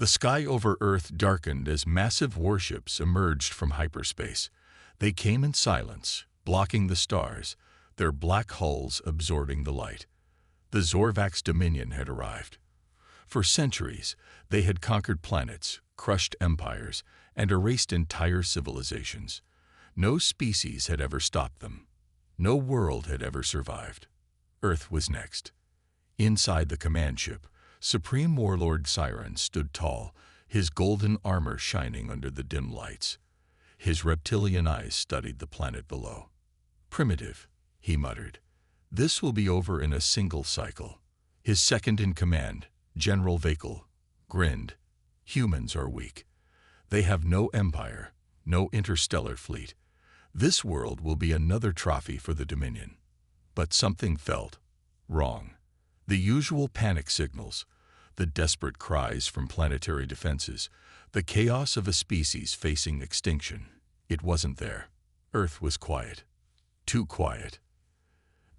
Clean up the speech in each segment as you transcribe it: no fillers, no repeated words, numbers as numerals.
The sky over Earth darkened as massive warships emerged from hyperspace. They came in silence, blocking the stars, their black hulls absorbing the light. The HFY Dominion had arrived. For centuries, they had conquered planets, crushed empires, and erased entire civilizations. No species had ever stopped them. No world had ever survived. Earth was next. Inside the command ship, Supreme Warlord Siren stood tall, his golden armor shining under the dim lights. His reptilian eyes studied the planet below. "Primitive," he muttered. "This will be over in a single cycle." His second-in-command, General Vakel, grinned. "Humans are weak. They have no empire, no interstellar fleet. This world will be another trophy for the Dominion." But something felt wrong. The usual panic signals, the desperate cries from planetary defenses, the chaos of a species facing extinction. It wasn't there. Earth was quiet. Too quiet.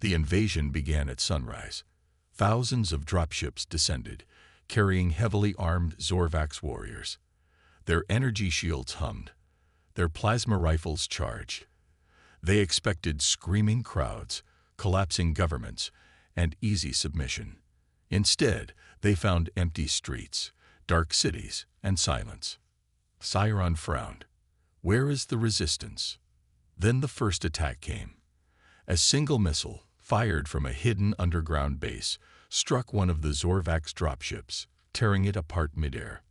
The invasion began at sunrise. Thousands of dropships descended, carrying heavily armed HFY warriors. Their energy shields hummed. Their plasma rifles charged. They expected screaming crowds, collapsing governments, and easy submission. Instead, they found empty streets, dark cities, and silence. Siren frowned. "Where is the resistance?" Then the first attack came. A single missile, fired from a hidden underground base, struck one of the HFY dropships, tearing it apart midair.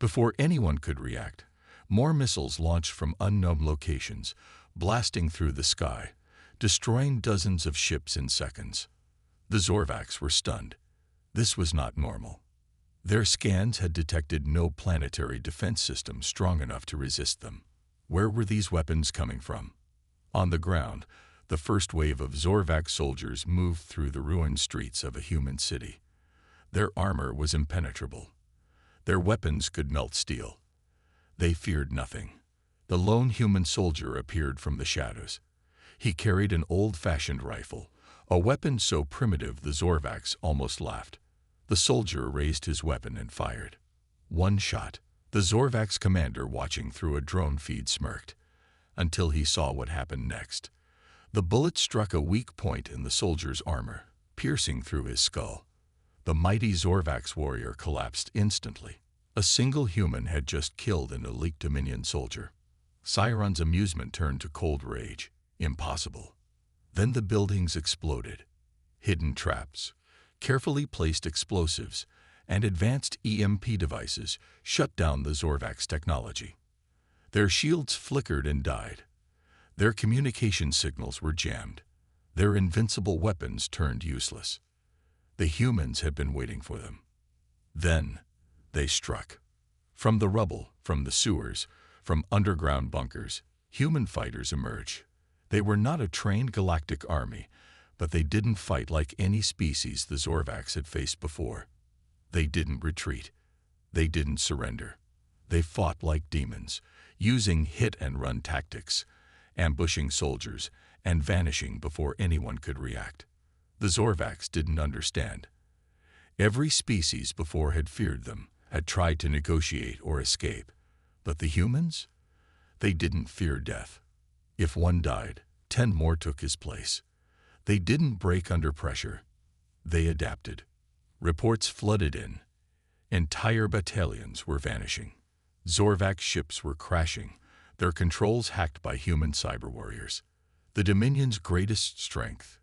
Before anyone could react, more missiles launched from unknown locations, blasting through the sky, destroying dozens of ships in seconds. The HFY were stunned. This was not normal. Their scans had detected no planetary defense system strong enough to resist them. Where were these weapons coming from? On the ground, the first wave of HFY soldiers moved through the ruined streets of a human city. Their armor was impenetrable. Their weapons could melt steel. They feared nothing. The lone human soldier appeared from the shadows. He carried an old-fashioned rifle, a weapon so primitive the HFY almost laughed. The soldier raised his weapon and fired. One shot. The HFY commander watching through a drone feed smirked, until he saw what happened next. The bullet struck a weak point in the soldier's armor, piercing through his skull. The mighty HFY warrior collapsed instantly. A single human had just killed an elite Dominion soldier. Siren's amusement turned to cold rage. Impossible. Then the buildings exploded. Hidden traps, carefully placed explosives, and advanced EMP devices shut down the HFY technology. Their shields flickered and died. Their communication signals were jammed. Their invincible weapons turned useless. The humans had been waiting for them. Then they struck. From the rubble, from the sewers, from underground bunkers, human fighters emerged. They were not a trained galactic army, but they didn't fight like any species the HFY had faced before. They didn't retreat. They didn't surrender. They fought like demons, using hit-and-run tactics, ambushing soldiers, and vanishing before anyone could react. The HFY didn't understand. Every species before had feared them, had tried to negotiate or escape. But the humans? They didn't fear death. If one died, 10 more took his place. They didn't break under pressure. They adapted. Reports flooded in. Entire battalions were vanishing. HFY ships were crashing, their controls hacked by human cyber warriors. The Dominion's greatest strength,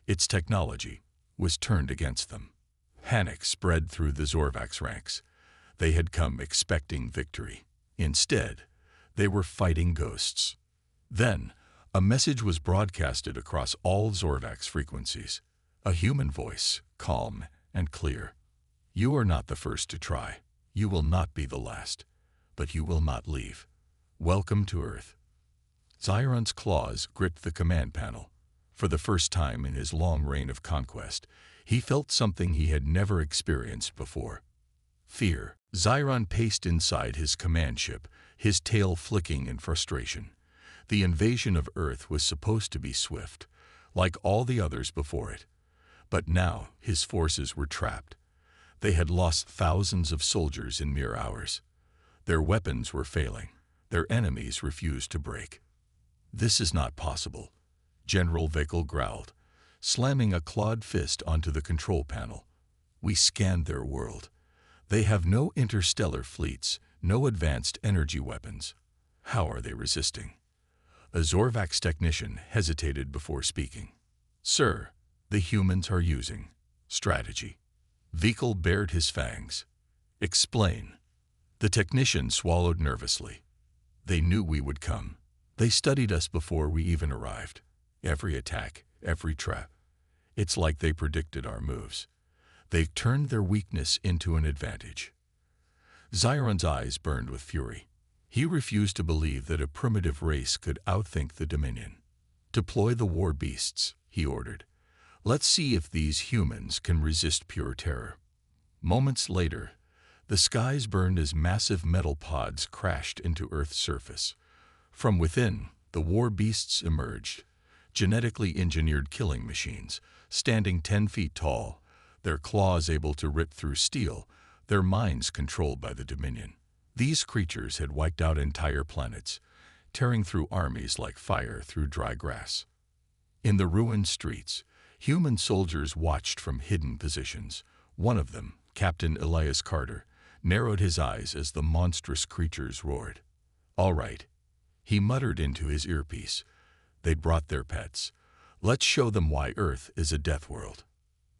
its technology, was turned against them. Panic spread through the HFY ranks. They had come expecting victory. Instead, they were fighting ghosts. Then, a message was broadcasted across all HFY frequencies. A human voice, calm and clear. "You are not the first to try. You will not be the last. But you will not leave. Welcome to Earth." Siren's claws gripped the command panel. For the first time in his long reign of conquest, he felt something he had never experienced before. Fear. Siren paced inside his command ship, his tail flicking in frustration. The invasion of Earth was supposed to be swift, like all the others before it. But now his forces were trapped. They had lost thousands of soldiers in mere hours. Their weapons were failing. Their enemies refused to break. "This is not possible," General Vakel growled, slamming a clawed fist onto the control panel. "We scanned their world. They have no interstellar fleets, no advanced energy weapons. How are they resisting?" A Zorvax technician hesitated before speaking. "Sir, the humans are using strategy." Vakel bared his fangs. "Explain." The technician swallowed nervously. "They knew we would come. They studied us before we even arrived. Every attack, every trap. It's like they predicted our moves. They've turned their weakness into an advantage." Zyron's eyes burned with fury. He refused to believe that a primitive race could outthink the Dominion. "Deploy the war beasts," he ordered. "Let's see if these humans can resist pure terror." Moments later, the skies burned as massive metal pods crashed into Earth's surface. From within, the war beasts emerged, genetically engineered killing machines, standing 10 feet tall, their claws able to rip through steel, their minds controlled by the Dominion. These creatures had wiped out entire planets, tearing through armies like fire through dry grass. In the ruined streets, human soldiers watched from hidden positions. One of them, Captain Elias Carter, narrowed his eyes as the monstrous creatures roared. "All right," he muttered into his earpiece. "They'd brought their pets. Let's show them why Earth is a death world."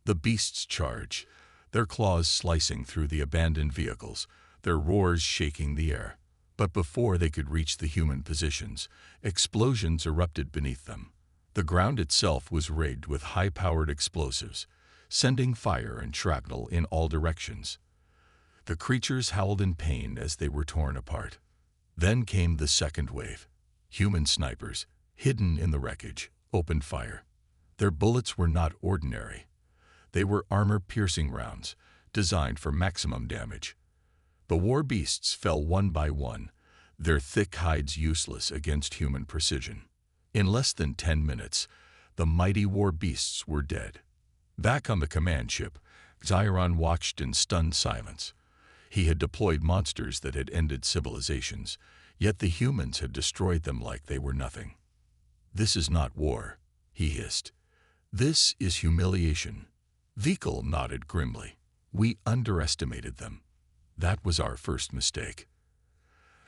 The beasts charged, their claws slicing through the abandoned vehicles, their roars shaking the air. But before they could reach the human positions, explosions erupted beneath them. The ground itself was rigged with high-powered explosives, sending fire and shrapnel in all directions. The creatures howled in pain as they were torn apart. Then came the second wave. Human snipers, hidden in the wreckage, opened fire. Their bullets were not ordinary. They were armor-piercing rounds, designed for maximum damage. The war beasts fell one by one, their thick hides useless against human precision. In less than 10 minutes, the mighty war beasts were dead. Back on the command ship, Zyron watched in stunned silence. He had deployed monsters that had ended civilizations, yet the humans had destroyed them like they were nothing. "This is not war," he hissed. "This is humiliation." Vakel nodded grimly. "We underestimated them. That was our first mistake."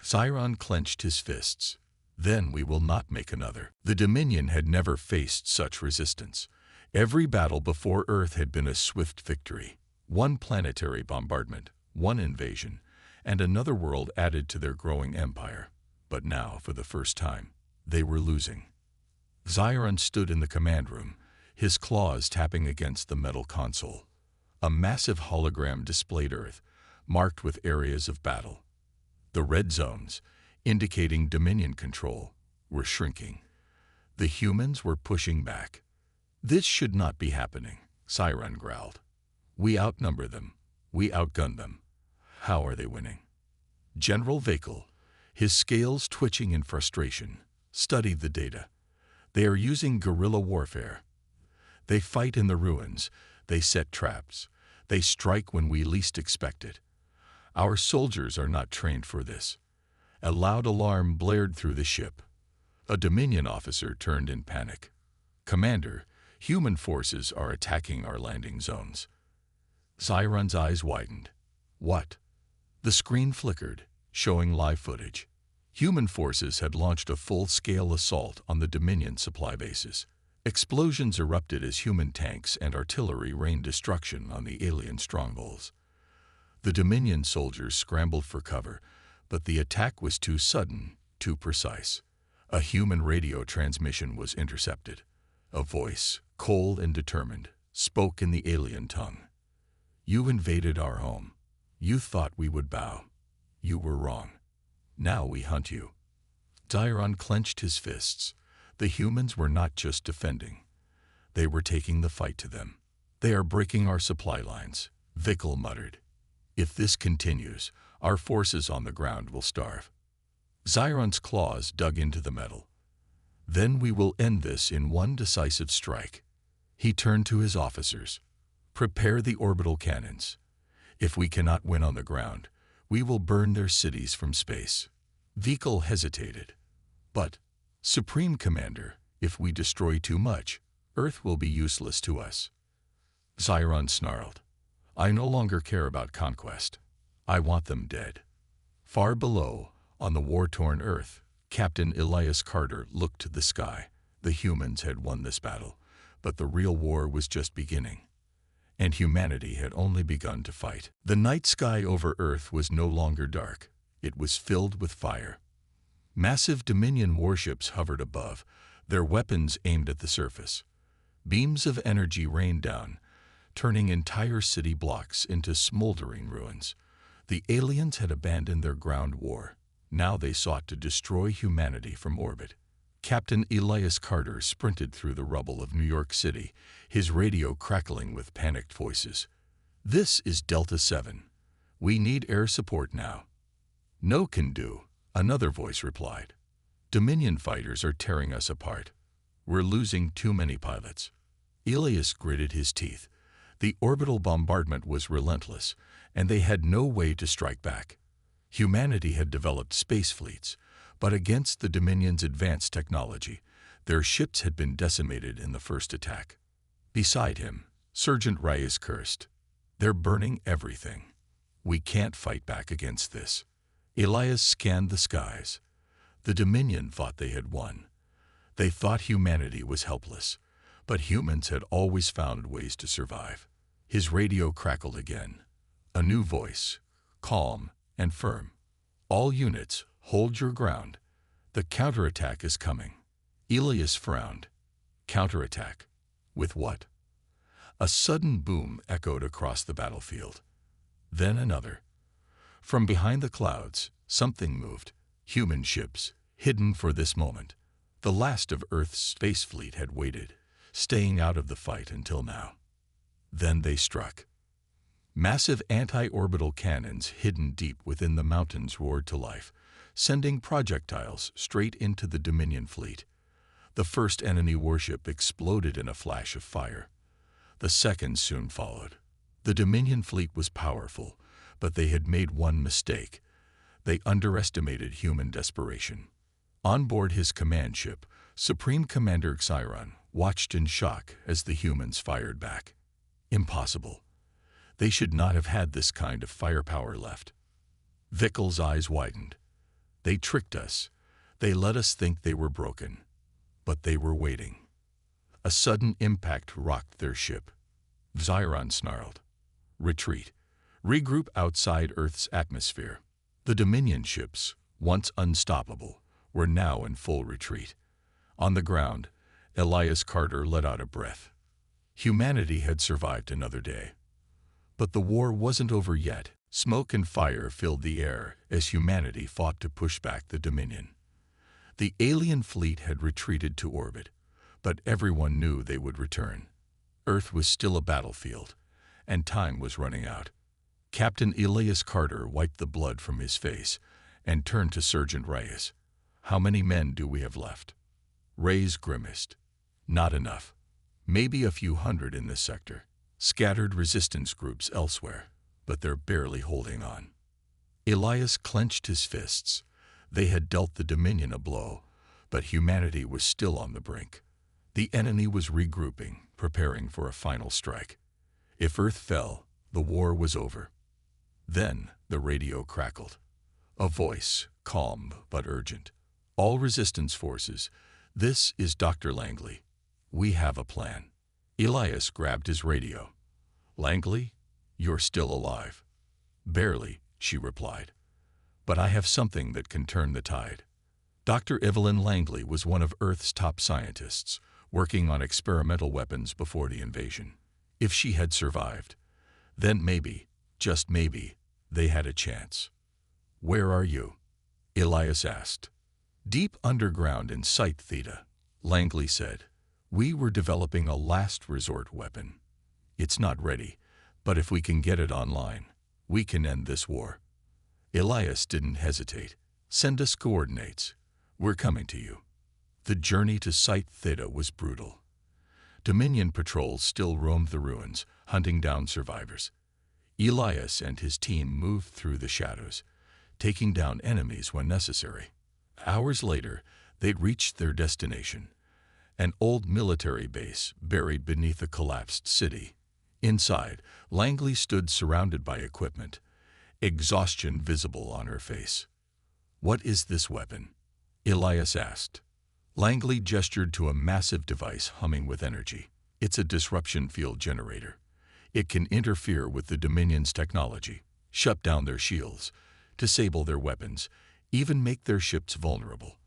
Zyron clenched his fists. "Then we will not make another." The Dominion had never faced such resistance. Every battle before Earth had been a swift victory. One planetary bombardment, one invasion, and another world added to their growing empire. But now, for the first time, they were losing. Zyron stood in the command room, his claws tapping against the metal console. A massive hologram displayed Earth, marked with areas of battle. The red zones, indicating Dominion control, were shrinking. The humans were pushing back. "This should not be happening," Zyron growled. "We outnumber them. We outgun them. How are they winning?" General Vakel, his scales twitching in frustration, studied the data. "They are using guerrilla warfare. They fight in the ruins. They set traps. They strike when we least expect it. Our soldiers are not trained for this." A loud alarm blared through the ship. A Dominion officer turned in panic. "Commander, human forces are attacking our landing zones." Zyron's eyes widened. "What?" The screen flickered, showing live footage. Human forces had launched a full-scale assault on the Dominion supply bases. Explosions erupted as human tanks and artillery rained destruction on the alien strongholds. The Dominion soldiers scrambled for cover, but the attack was too sudden, too precise. A human radio transmission was intercepted. A voice, cold and determined, spoke in the alien tongue. "You invaded our home. You thought we would bow. You were wrong. Now we hunt you." Zyron clenched his fists. The humans were not just defending. They were taking the fight to them. "They are breaking our supply lines," Vakel muttered. "If this continues, our forces on the ground will starve." Zyron's claws dug into the metal. "Then we will end this in one decisive strike." He turned to his officers. "Prepare the orbital cannons." If we cannot win on the ground, we will burn their cities from space. Vikal hesitated. But, Supreme Commander, if we destroy too much, Earth will be useless to us. Xiron snarled. I no longer care about conquest. I want them dead. Far below, on the war-torn Earth, Captain Elias Carter looked to the sky. The humans had won this battle, but the real war was just beginning. And humanity had only begun to fight. The night sky over Earth was no longer dark. It was filled with fire. Massive Dominion warships hovered above, their weapons aimed at the surface. Beams of energy rained down, turning entire city blocks into smoldering ruins. The aliens had abandoned their ground war. Now they sought to destroy humanity from orbit. Captain Elias Carter sprinted through the rubble of New York City, his radio crackling with panicked voices. This is Delta 7. We need air support now. No can do, another voice replied. Dominion fighters are tearing us apart. We're losing too many pilots. Elias gritted his teeth. The orbital bombardment was relentless, and they had no way to strike back. Humanity had developed space fleets, but against the Dominion's advanced technology, their ships had been decimated in the first attack. Beside him, Sergeant Reyes cursed. They're burning everything. We can't fight back against this. Elias scanned the skies. The Dominion thought they had won. They thought humanity was helpless, but humans had always found ways to survive. His radio crackled again. A new voice, calm and firm. All units, hold your ground. The counterattack is coming. Elias frowned. Counterattack? With what? A sudden boom echoed across the battlefield. Then another. From behind the clouds, something moved. Human ships, hidden for this moment. The last of Earth's space fleet had waited, staying out of the fight until now. Then they struck. Massive anti-orbital cannons hidden deep within the mountains roared to life, sending projectiles straight into the Dominion fleet. The first enemy warship exploded in a flash of fire. The second soon followed. The Dominion fleet was powerful, but they had made one mistake. They underestimated human desperation. On board his command ship, Supreme Commander Xiron watched in shock as the humans fired back. Impossible. They should not have had this kind of firepower left. Vikal's eyes widened. They tricked us. They let us think they were broken. But they were waiting. A sudden impact rocked their ship. Xiron snarled. Retreat. Regroup outside Earth's atmosphere. The Dominion ships, once unstoppable, were now in full retreat. On the ground, Elias Carter let out a breath. Humanity had survived another day. But the war wasn't over yet. Smoke and fire filled the air as humanity fought to push back the Dominion. The alien fleet had retreated to orbit, but everyone knew they would return. Earth was still a battlefield, and time was running out. Captain Elias Carter wiped the blood from his face and turned to Sergeant Reyes. How many men do we have left? Reyes grimaced. Not enough. Maybe a few hundred in this sector. Scattered resistance groups elsewhere, but they're barely holding on. Elias clenched his fists. They had dealt the Dominion a blow, but humanity was still on the brink. The enemy was regrouping, preparing for a final strike. If Earth fell, the war was over. Then the radio crackled. A voice, calm but urgent. All resistance forces, this is Dr. Langley. We have a plan. Elias grabbed his radio. Langley, you're still alive. Barely, she replied. But I have something that can turn the tide. Dr. Evelyn Langley was one of Earth's top scientists, working on experimental weapons before the invasion. If she had survived, then maybe, just maybe, they had a chance. Where are you? Elias asked. Deep underground in Site Theta, Langley said. We were developing a last resort weapon. It's not ready, but if we can get it online, we can end this war. Elias didn't hesitate. Send us coordinates. We're coming to you. The journey to Site Theta was brutal. Dominion patrols still roamed the ruins, hunting down survivors. Elias and his team moved through the shadows, taking down enemies when necessary. Hours later, they'd reached their destination, an old military base buried beneath a collapsed city. Inside, Langley stood surrounded by equipment, exhaustion visible on her face. "What is this weapon?" Elias asked. Langley gestured to a massive device humming with energy. "It's a disruption field generator. It can interfere with the Dominion's technology, shut down their shields, disable their weapons, even make their ships vulnerable.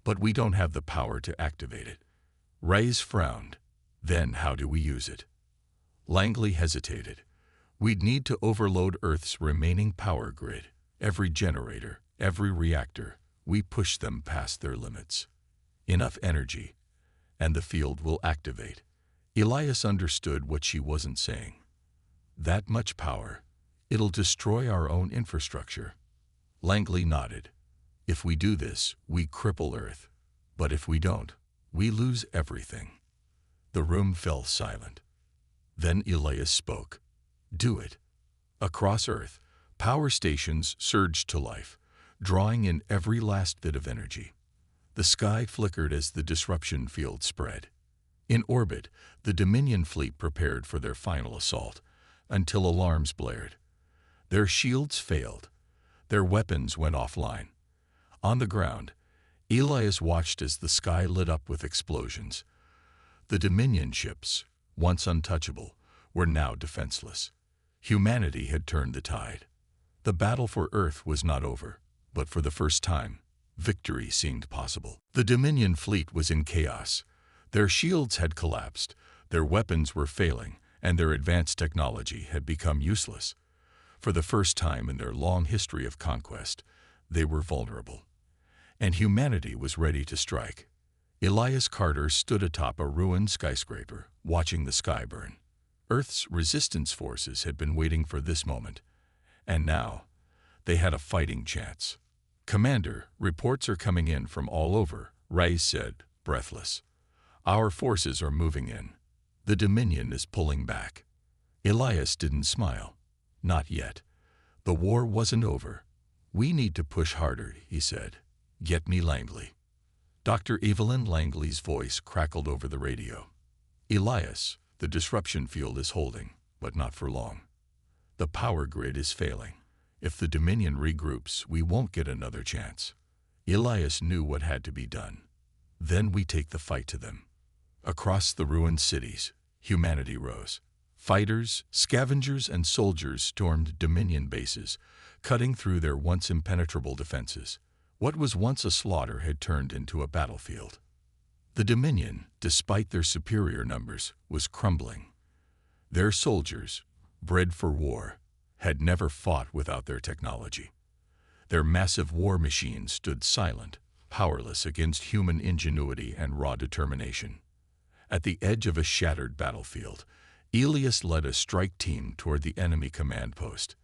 But we don't have the power to activate it." Reyes frowned. "Then how do we use it?" Langley hesitated. "We'd need to overload Earth's remaining power grid. Every generator, every reactor, we push them past their limits. Enough energy, and the field will activate." Elias understood what she wasn't saying. "That much power? It'll destroy our own infrastructure." Langley nodded. "If we do this, we cripple Earth. But if we don't, we lose everything." The room fell silent. Then Elias spoke. "Do it." Across Earth, power stations surged to life, drawing in every last bit of energy. The sky flickered as the disruption field spread. In orbit, the Dominion fleet prepared for their final assault, until alarms blared. Their shields failed. Their weapons went offline. On the ground, Elias watched as the sky lit up with explosions. The Dominion ships, once untouchable, were now defenseless. Humanity had turned the tide. The battle for Earth was not over, but for the first time, victory seemed possible. The Dominion fleet was in chaos. Their shields had collapsed, their weapons were failing, and their advanced technology had become useless. For the first time in their long history of conquest, they were vulnerable. And humanity was ready to strike. Elias Carter stood atop a ruined skyscraper, watching the sky burn. Earth's resistance forces had been waiting for this moment, and now they had a fighting chance. "Commander, reports are coming in from all over," Reyes said, breathless. "Our forces are moving in. The Dominion is pulling back." Elias didn't smile. "Not yet. The war wasn't over. We need to push harder," he said. "Get me Langley." Dr. Evelyn Langley's voice crackled over the radio. "Elias, the disruption field is holding, but not for long. The power grid is failing. If the Dominion regroups, we won't get another chance." Elias knew what had to be done. "Then we take the fight to them." Across the ruined cities, humanity rose. Fighters, scavengers, and soldiers stormed Dominion bases, cutting through their once impenetrable defenses. What was once a slaughter had turned into a battlefield. The Dominion, despite their superior numbers, was crumbling. Their soldiers, bred for war, had never fought without their technology. Their massive war machines stood silent, powerless against human ingenuity and raw determination. At the edge of a shattered battlefield, Elias led a strike team toward the enemy command post.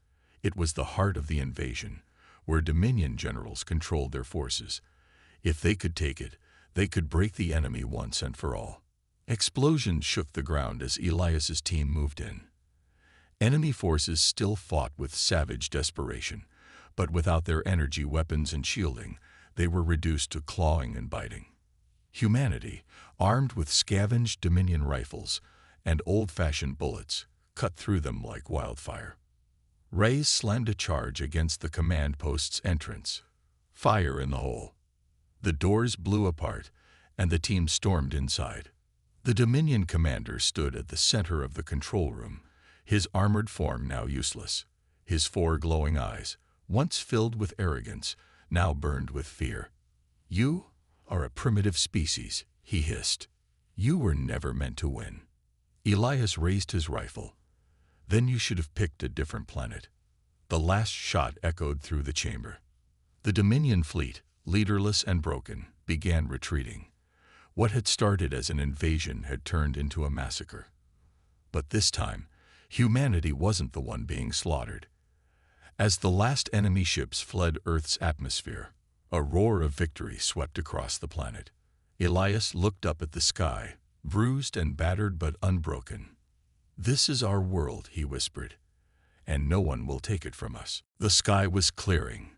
It was the heart of the invasion, where Dominion generals controlled their forces. If they could take it, they could break the enemy once and for all. Explosions shook the ground as Elias's team moved in. Enemy forces still fought with savage desperation, but without their energy weapons and shielding, they were reduced to clawing and biting. Humanity, armed with scavenged Dominion rifles and old-fashioned bullets, cut through them like wildfire. Reyes slammed a charge against the command post's entrance. Fire in the hole. The doors blew apart, and the team stormed inside. The Dominion commander stood at the center of the control room, his armored form now useless. His four glowing eyes, once filled with arrogance, now burned with fear. "You are a primitive species," he hissed. "You were never meant to win." Elias raised his rifle. "Then you should have picked a different planet." The last shot echoed through the chamber. The Dominion fleet, leaderless and broken, began retreating. What had started as an invasion had turned into a massacre. But this time, humanity wasn't the one being slaughtered. As the last enemy ships fled Earth's atmosphere, a roar of victory swept across the planet. Elias looked up at the sky, bruised and battered but unbroken. "This is our world," he whispered. and no one will take it from us. The sky was clearing.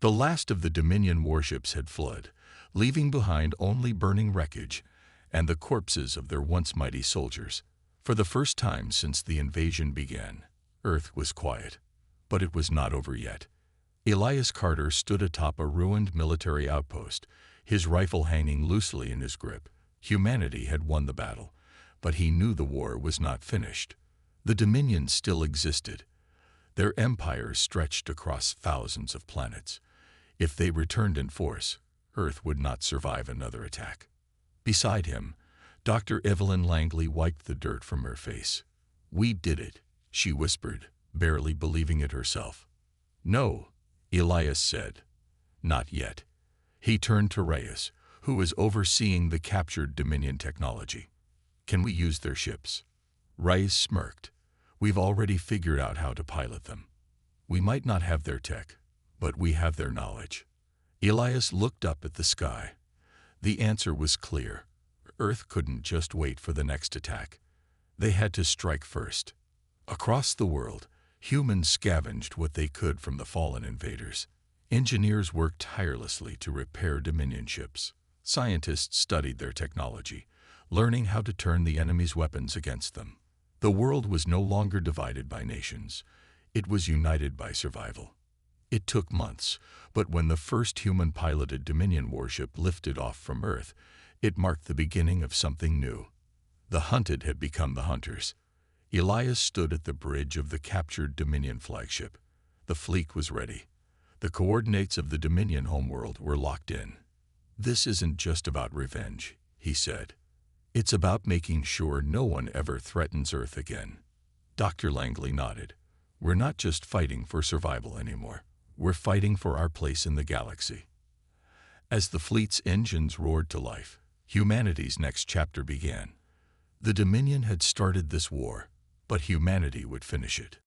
The last of the Dominion warships had fled, leaving behind only burning wreckage and the corpses of their once mighty soldiers. For the first time since the invasion began, Earth was quiet. But it was not over yet. Elias Carter stood atop a ruined military outpost, his rifle hanging loosely in his grip. Humanity had won the battle, but he knew the war was not finished. The Dominion still existed. Their empires stretched across thousands of planets. If they returned in force, Earth would not survive another attack. Beside him, Dr. Evelyn Langley wiped the dirt from her face. "We did it," she whispered, barely believing it herself. "No," Elias said. "Not yet." He turned to Reyes, who was overseeing the captured Dominion technology. "Can we use their ships?" Reyes smirked. "We've already figured out how to pilot them. We might not have their tech, but we have their knowledge." Elias looked up at the sky. The answer was clear. Earth couldn't just wait for the next attack. They had to strike first. Across the world, humans scavenged what they could from the fallen invaders. Engineers worked tirelessly to repair Dominion ships. Scientists studied their technology, learning how to turn the enemy's weapons against them. The world was no longer divided by nations. It was united by survival. It took months, but when the first human-piloted Dominion warship lifted off from Earth, it marked the beginning of something new. The hunted had become the hunters. Elias stood at the bridge of the captured Dominion flagship. The fleet was ready. The coordinates of the Dominion homeworld were locked in. "This isn't just about revenge," he said. "It's about making sure no one ever threatens Earth again." Dr. Langley nodded. "We're not just fighting for survival anymore. We're fighting for our place in the galaxy." As the fleet's engines roared to life, humanity's next chapter began. The Dominion had started this war, but humanity would finish it.